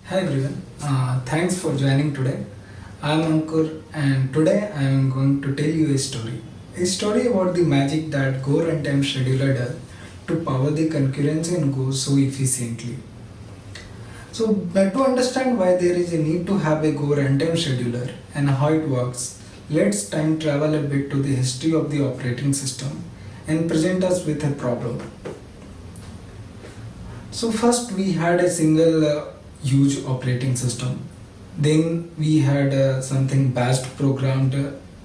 Hi everyone, thanks for joining today. I'm Ankur and today I am going to tell you a story. A story about the magic that Go Runtime Scheduler does to power the concurrency in Go so efficiently. But to understand why there is a need to have a Go Runtime Scheduler and how it works, let's time travel a bit to the history of the operating system and present us with a problem. So first we had a single huge operating system. Then we had something batched programmed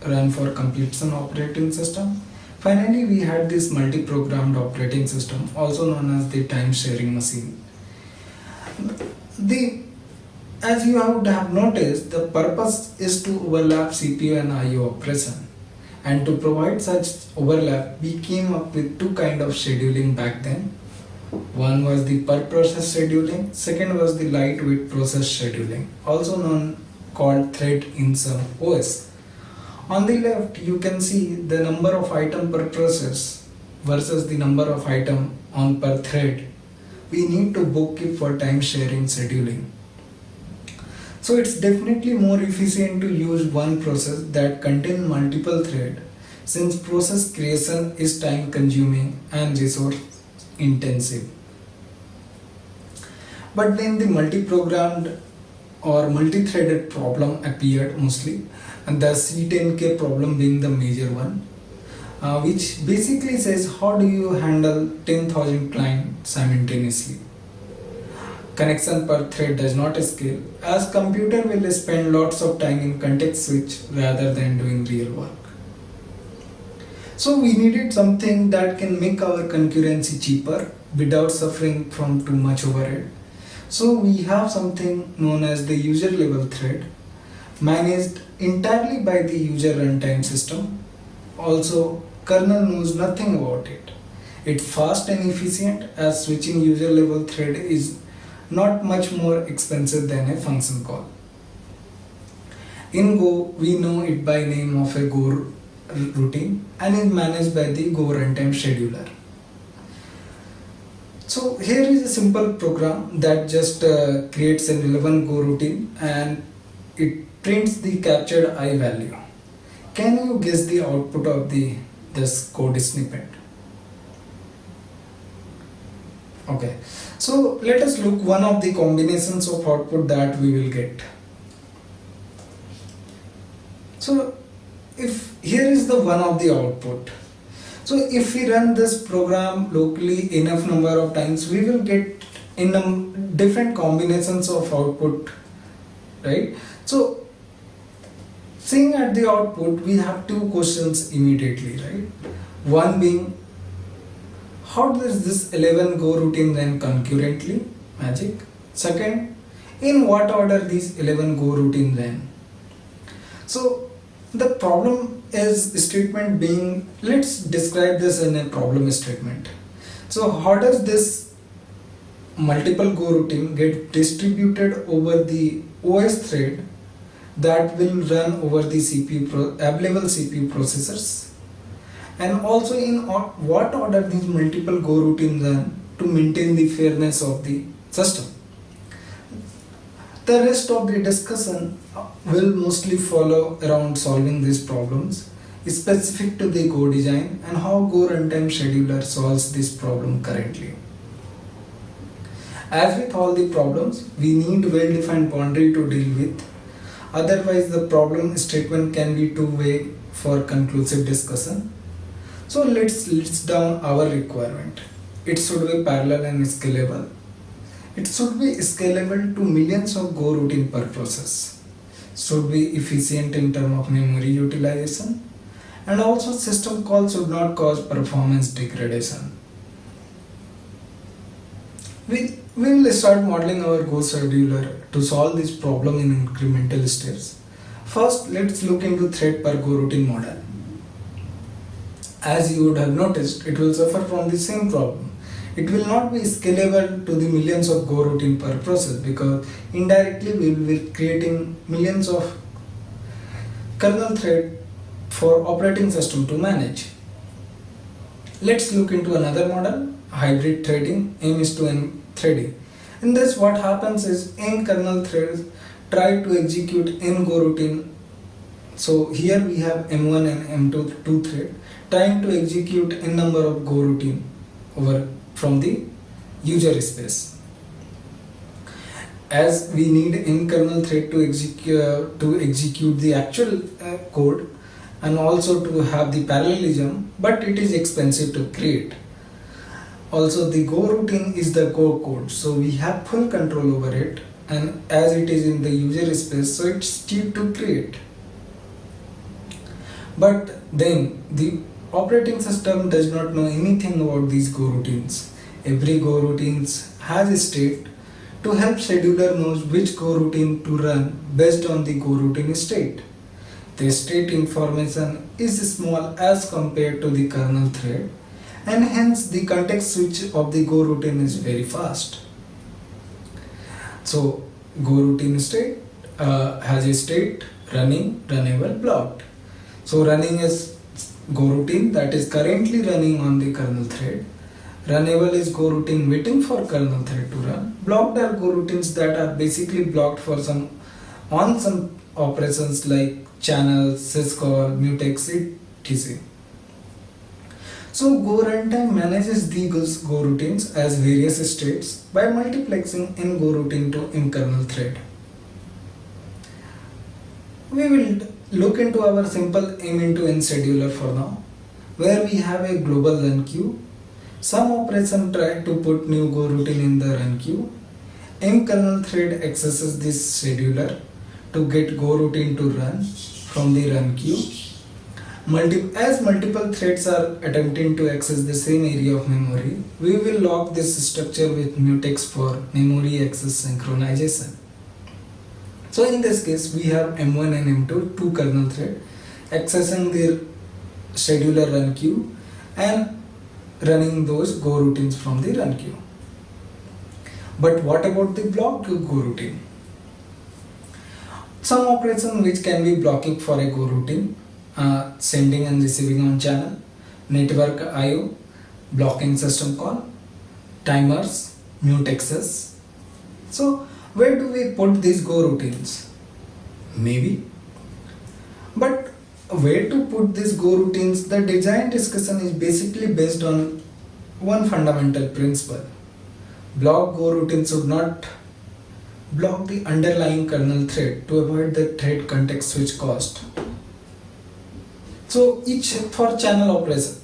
run for completion operating system. Finally, we had this multi-programmed operating system, also known as the time-sharing machine. The as you would have noticed, the purpose is to overlap CPU and IO operation. And to provide such overlap, we came up with two kind of scheduling back then. One was the per process scheduling, second was the lightweight process scheduling, also known called thread in some OS. On the left, you can see the number of item per process versus the number of item on per thread. We need to bookkeep for time sharing scheduling. So it's definitely more efficient to use one process that contains multiple threads since process creation is time consuming and resource intensive. But then the multi-programmed or multi-threaded problem appeared mostly, and the C10K problem being the major one, which basically says how do you handle 10,000 clients simultaneously. Connection per thread does not scale, as computer will spend lots of time in context switch rather than doing real work. So we needed something that can make our concurrency cheaper without suffering from too much overhead. So we have something known as the user level thread, managed entirely by the user runtime system. Also, kernel knows nothing about it. It's fast and efficient as switching user level thread is not much more expensive than a function call. In Go, we know it by name of a Go routine and is managed by the Go runtime scheduler. So here is a simple program that just creates an 11 Go routine and it prints the captured I value. Can you guess the output of this code snippet? Okay, so let us look one of the combinations of output that we will get. So if here is the one of the output. So if we run this program locally enough number of times, we will get in different combinations of output, right? So seeing at the output, we have two questions immediately, right? One being, how does this 11 Go routine run concurrently? Magic. Second, in what order these 11 Go routine run? So the problem is statement being, let's describe this in a problem statement. So how does this multiple Go routine get distributed over the OS thread that will run over the available CPU processors? And also in what order these multiple Go routines run to maintain the fairness of the system. The rest of the discussion will mostly follow around solving these problems specific to the Go design and how Go runtime scheduler solves this problem currently. As with all the problems, we need well-defined boundary to deal with. Otherwise, the problem statement can be too vague for conclusive discussion. So let's list down our requirement. It should be parallel and scalable. It should be scalable to millions of Go routine per process. Should be efficient in terms of memory utilization. And also system calls should not cause performance degradation. We will start modeling our Go scheduler to solve this problem in incremental steps. First, let's look into thread per Go routine model. As you would have noticed, it will suffer from the same problem. It will not be scalable to the millions of Go routine per process because indirectly we will be creating millions of kernel thread for operating system to manage. Let's look into another model, hybrid threading, aim is to end threading. In this, what happens is in kernel threads try to execute in Go routine. So here we have M1 and M2 two thread trying to execute n number of Go routine over from the user space. As we need in kernel thread to execute the actual code and also to have the parallelism, but it is expensive to create. Also, the Go routine is the core code, so we have full control over it, and as it is in the user space, so it's cheap to create. But then the operating system does not know anything about these Go routines. Every Go routines has a state to help scheduler knows which Go routine to run based on the Go routine state. The state information is small as compared to the kernel thread, and hence the context switch of the Go routine is very fast. So Go routine state has a state running, runnable, blocked. So running is Go routine that is currently running on the kernel thread. Runnable is Go routine waiting for kernel thread to run. Blocked are Go routines that are basically blocked for some operations like channel, syscall, mutex, etc. So Go runtime manages these Go routines as various states by multiplexing in Go routine to in kernel thread. We will look into our simple m into n scheduler for now, where we have a global run queue. Some operation try to put new Go routine in the run queue. M kernel thread accesses this scheduler to get Go routine to run from the run queue. As multiple threads are attempting to access the same area of memory, we will lock this structure with mutex for memory access synchronization. So in this case, we have M1 and M2, two kernel thread accessing their scheduler run queue and running those Go routines from the run queue. But what about the blocked Go routine? Some operation which can be blocking for a Go routine, sending and receiving on channel, network IO, blocking system call, timers, mutexes. So where do we put these Go routines? Maybe. But where to put these Go routines, the design discussion is basically based on one fundamental principle. Block Go routine should not block the underlying kernel thread to avoid the thread context switch cost. So for channel operation,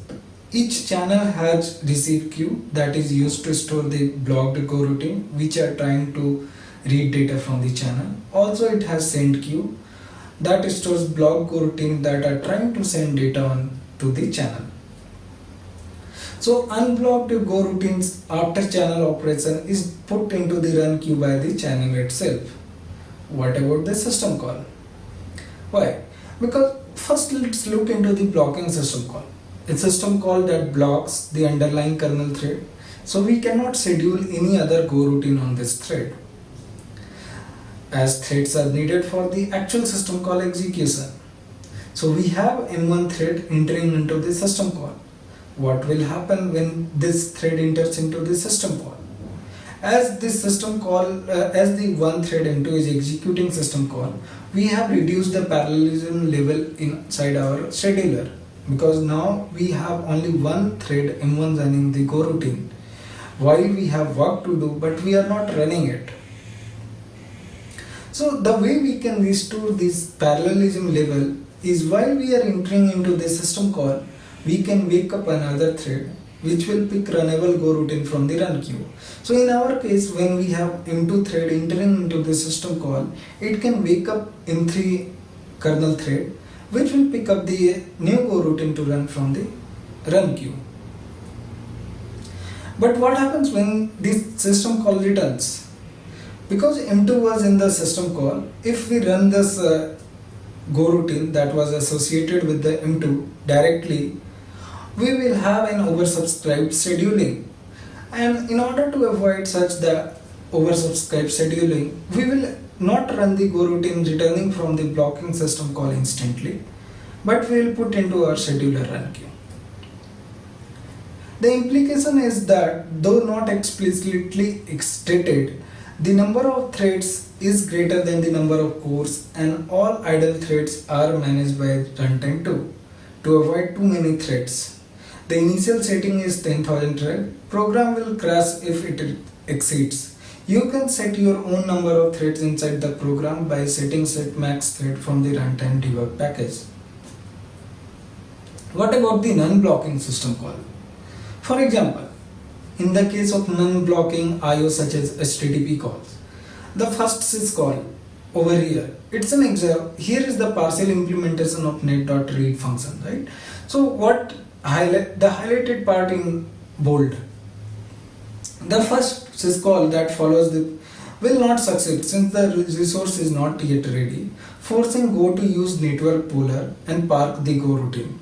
each channel has receive queue that is used to store the blocked Go routine which are trying to read data from the channel. Also it has send queue that stores blocked Go routine that are trying to send data on to the channel. So unblocked Go routines after channel operation is put into the run queue by the channel itself. What about the system call? Why? Because first let's look into the blocking system call. A system call that blocks the underlying kernel thread. So we cannot schedule any other Go routine on this thread, as threads are needed for the actual system call execution. So we have M1 thread entering into the system call. What will happen when this thread enters into the system call? As this system call, as the one thread M2 is executing system call, we have reduced the parallelism level inside our scheduler, because now we have only one thread M1 running the Go routine, while we have work to do but we are not running it. So the way we can restore this parallelism level is while we are entering into the system call, we can wake up another thread which will pick runnable Go routine from the run queue. So in our case, when we have M2 thread entering into the system call, it can wake up M3 kernel thread which will pick up the new Go routine to run from the run queue. But what happens when this system call returns? Because M2 was in the system call, if we run this Go routine that was associated with the M2 directly, we will have an oversubscribed scheduling. And in order to avoid such the oversubscribed scheduling, we will not run the Go routine returning from the blocking system call instantly, but we will put into our scheduler run queue. The implication is that, though not explicitly stated, the number of threads is greater than the number of cores, and all idle threads are managed by runtime too, to avoid too many threads. The initial setting is 10,000 thread. Program will crash if it exceeds. You can set your own number of threads inside the program by setting set max thread from the runtime debug package. What about the non-blocking system call? For example, in the case of non-blocking I/O such as HTTP calls, the first syscall over here, it's an example. Here is the partial implementation of net.read function, right? So what the highlighted part in bold, the first syscall that follows will not succeed since the resource is not yet ready, forcing Go to use network pooler and park the Go routine.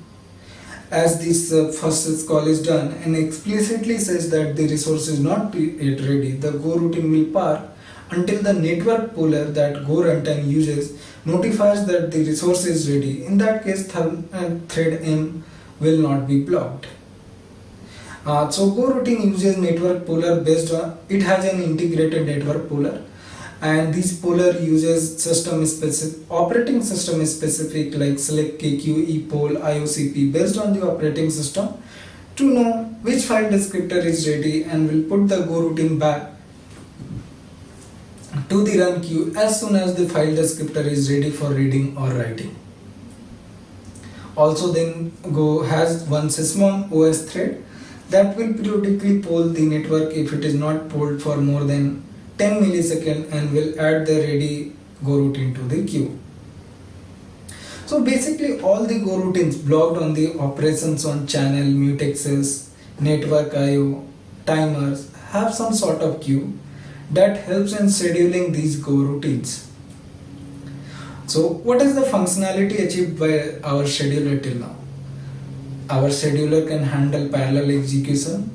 As this first syscall is done and explicitly says that the resource is not yet ready, the Go routine will park until the network pooler that Go runtime uses notifies that the resource is ready. In that case, thread M will not be blocked. So Go routine uses network pooler based on, it has an integrated network pooler, and this pooler uses operating system specific like select KQ, epoll, IOCP based on the operating system to know which file descriptor is ready, and will put the Go routine back to the run queue as soon as the file descriptor is ready for reading or writing. Also, then Go has one sysmon OS thread that will periodically poll the network if it is not polled for more than 10 milliseconds, and will add the ready Go routine to the queue. So basically all the Go routines blocked on the operations on channel, mutexes, network IO, timers have some sort of queue that helps in scheduling these Go routines. So what is the functionality achieved by our scheduler till now? Our scheduler can handle parallel execution.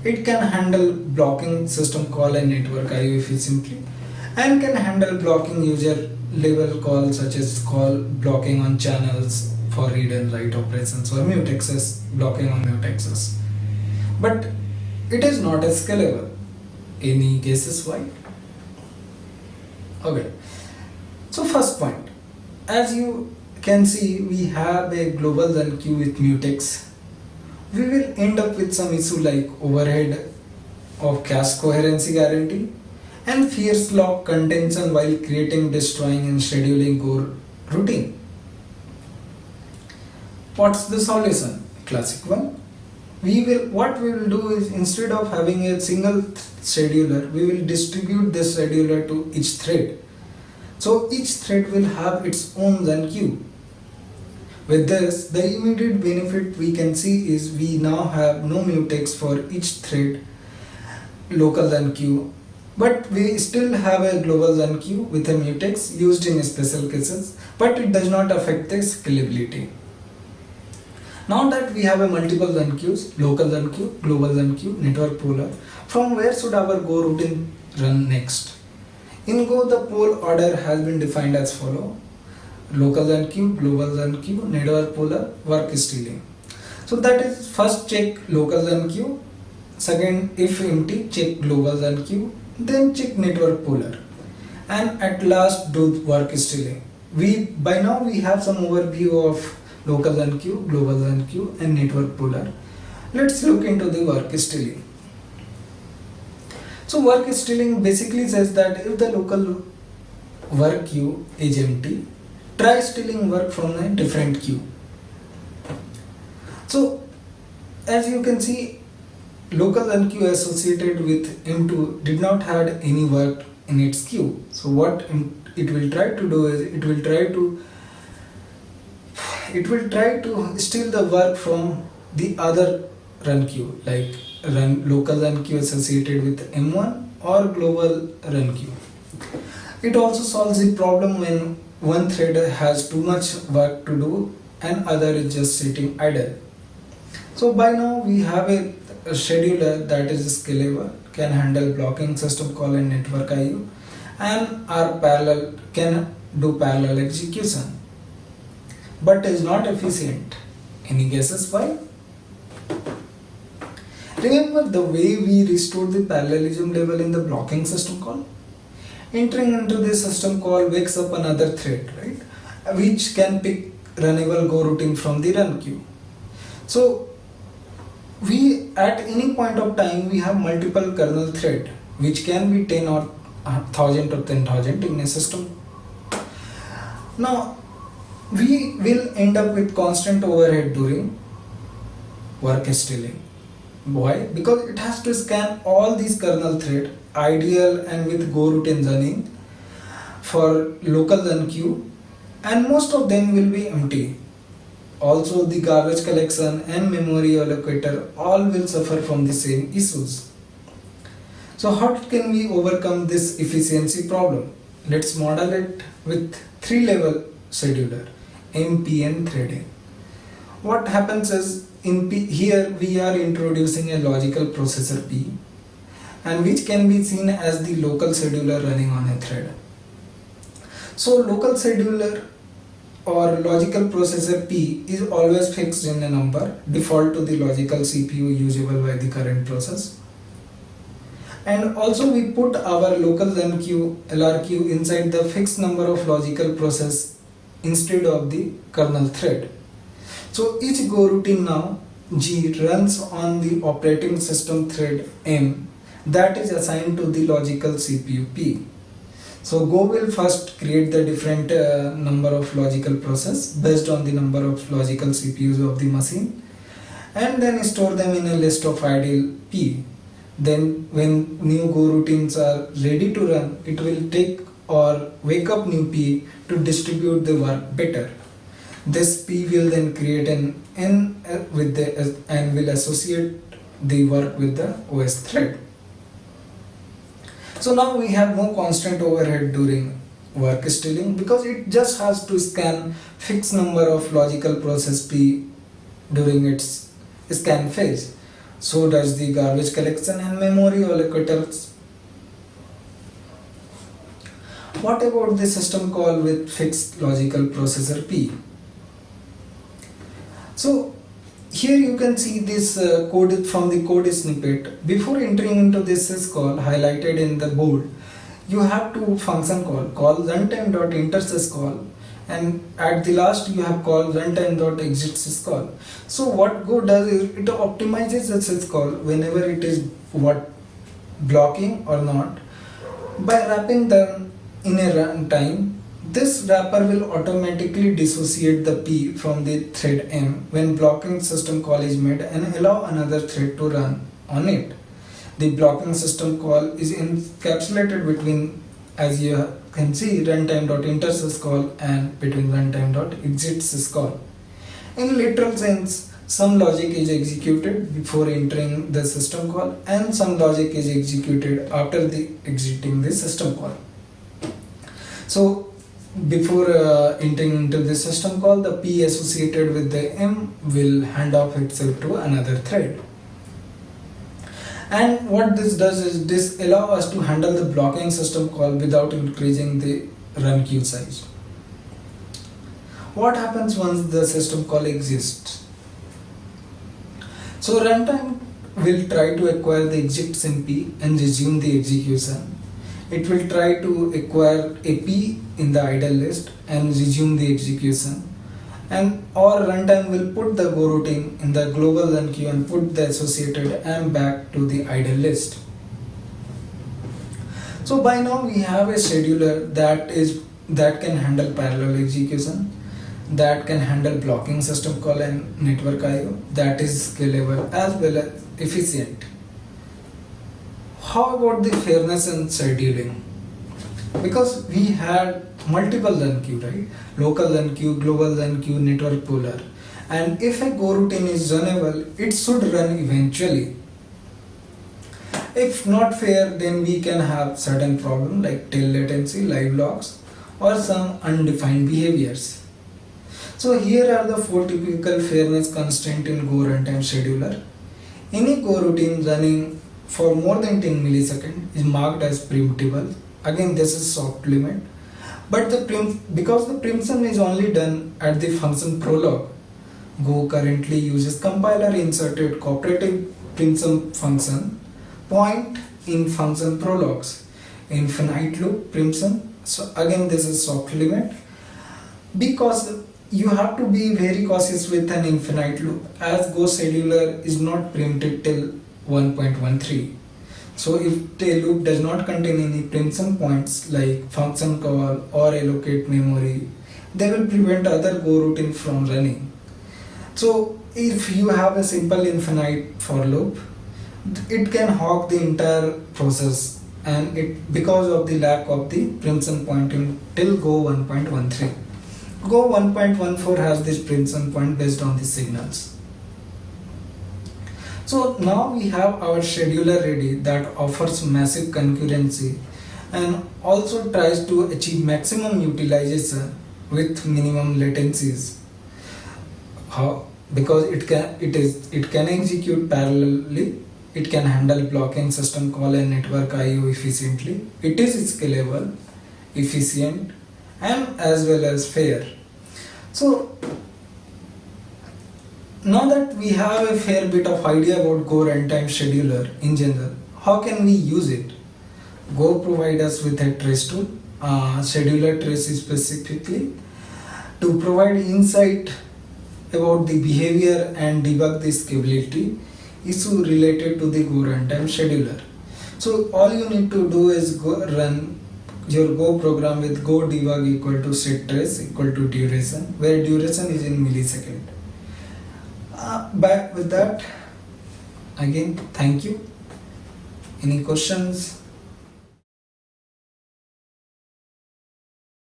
It can handle blocking system call and network IO efficiently, and can handle blocking user level calls such as call blocking on channels for read and write operations, or mutexes blocking on mutexes. But it is not as scalable. Any guesses why? Okay. So first point, as you can see, we have a global run queue with mutex. We will end up with some issue like overhead of cache coherency guarantee and fierce lock contention while creating, destroying and scheduling Go routine. What's the solution? Classic one. What we will do is, instead of having a single scheduler, we will distribute the scheduler to each thread. So each thread will have its own run queue. With this, the immediate benefit we can see is we now have no mutex for each thread local run queue, but we still have a global run queue with a mutex used in special cases, but it does not affect the scalability. Now that we have a multiple run queues, local run queue, global run queue, network pooler, from where should our Go routine run next? In Go, the poll order has been defined as follow: local run queue, global run queue, network pooler, work stealing. So that is, first check local run queue, second if empty check global run queue, then check network pooler, and at last do work stealing. By now we have some overview of local run queue, global run queue and network pooler. Let's look into the work stealing. So work stealing basically says that if the local work queue is empty, try stealing work from a different queue. So as you can see, local run queue associated with M2 did not have any work in its queue. So what it will try to do is it will try to steal the work from the other run queue, like local run queue associated with M1 or global run queue. It also solves the problem when one thread has too much work to do and other is just sitting idle. So by now we have a scheduler that is scalable, can handle blocking, system call and network IO, and can do parallel execution, but is not efficient. Any guesses why? Remember the way we restored the parallelism level in the blocking system call? Entering into this system call wakes up another thread, right? Which can pick runnable go routine from the run queue. So we at any point of time we have multiple kernel thread which can be 10 or 1000 or 10,000 in a system. Now we will end up with constant overhead during work stealing. Why? Because it has to scan all these kernel thread ideal and with go routine running for local run queue, and most of them will be empty. Also the garbage collection and memory allocator all will suffer from the same issues. So how can we overcome this efficiency problem? Let's model it with 3-level scheduler, MPN threading. What happens is here we are introducing a logical processor P, and which can be seen as the local scheduler running on a thread. So local scheduler or logical processor P is always fixed in a number, default to the logical CPU usable by the current process. And also we put our local run queue LRQ inside the fixed number of logical process instead of the kernel thread. So each go routine now G runs on the operating system thread M that is assigned to the logical CPU P. So Go will first create the different number of logical process based on the number of logical CPUs of the machine, and then store them in a list of ideal P. Then when new Go routines are ready to run, it will take or wake up new P to distribute the work better. This P will then create an N with the and will associate the work with the OS thread. So now we have no constant overhead during work stealing because it just has to scan fixed number of logical process P during its scan phase. So does the garbage collection and memory allocators. What about the system call with fixed logical processor P? So here you can see this code from the code snippet. Before entering into this syscall highlighted in the board, you have to function call runtime.enter_syscall, and at the last you have called runtime.exit syscall. So what Go does is it optimizes the syscall whenever it is blocking or not by wrapping them in a runtime. This wrapper will automatically dissociate the P from the thread M when blocking system call is made and allow another thread to run on it. The blocking system call is encapsulated between, as you can see, runtime.enter_syscall and between runtime.exit syscall. In literal sense, some logic is executed before entering the system call and some logic is executed after the exiting the system call. So before entering into the system call, the P associated with the M will hand off itself to another thread. And what this does is this allows us to handle the blocking system call without increasing the run queue size. What happens once the system call exists? So runtime will try to acquire the exit SMP and resume the execution. It will try to acquire a P in the idle list and resume the execution, and or runtime will put the go routine in the global run queue and put the associated M back to the idle list. So by now we have a scheduler that can handle parallel execution, that can handle blocking system call and network IO, that is scalable as well as efficient. How about the fairness in scheduling? Because we had multiple run queue, right? Local run queue, global run queue, network polar. And if a go routine is runnable, it should run eventually. If not fair, then we can have certain problem like tail latency, live logs, or some undefined behaviors. So here are the 4 typical fairness constraints in Go runtime scheduler. Any Go routine running for more than 10 milliseconds is marked as preemptible. Again, this is soft limit, but because the preemption is only done at the function prologue, Go currently uses compiler inserted cooperative primsum function, point in function prologues, infinite loop primsum. So again this is soft limit, because you have to be very cautious with an infinite loop, as Go scheduler is not preempted till 1.13. So if the loop does not contain any primsum points like function call or allocate memory, they will prevent other Go routine from running. So if you have a simple infinite for loop, it can hog the entire process, and it because of the lack of the primsum pointing till Go 1.13. Go 1.14 has this primsum point based on the signals. So now we have our scheduler ready that offers massive concurrency and also tries to achieve maximum utilization with minimum latencies. How? Because it can execute parallelly, it can handle blocking, system call and network IO efficiently. It is scalable, efficient and as well as fair. So now that we have a fair bit of idea about Go runtime scheduler in general, how can we use it? Go provide us with a trace tool, scheduler trace specifically, to provide insight about the behavior and debug the scalability issue related to the Go runtime scheduler. So all you need to do is go run your Go program with Go debug equal to set trace equal to duration, where duration is in millisecond. Back with that, again, thank you. Any questions?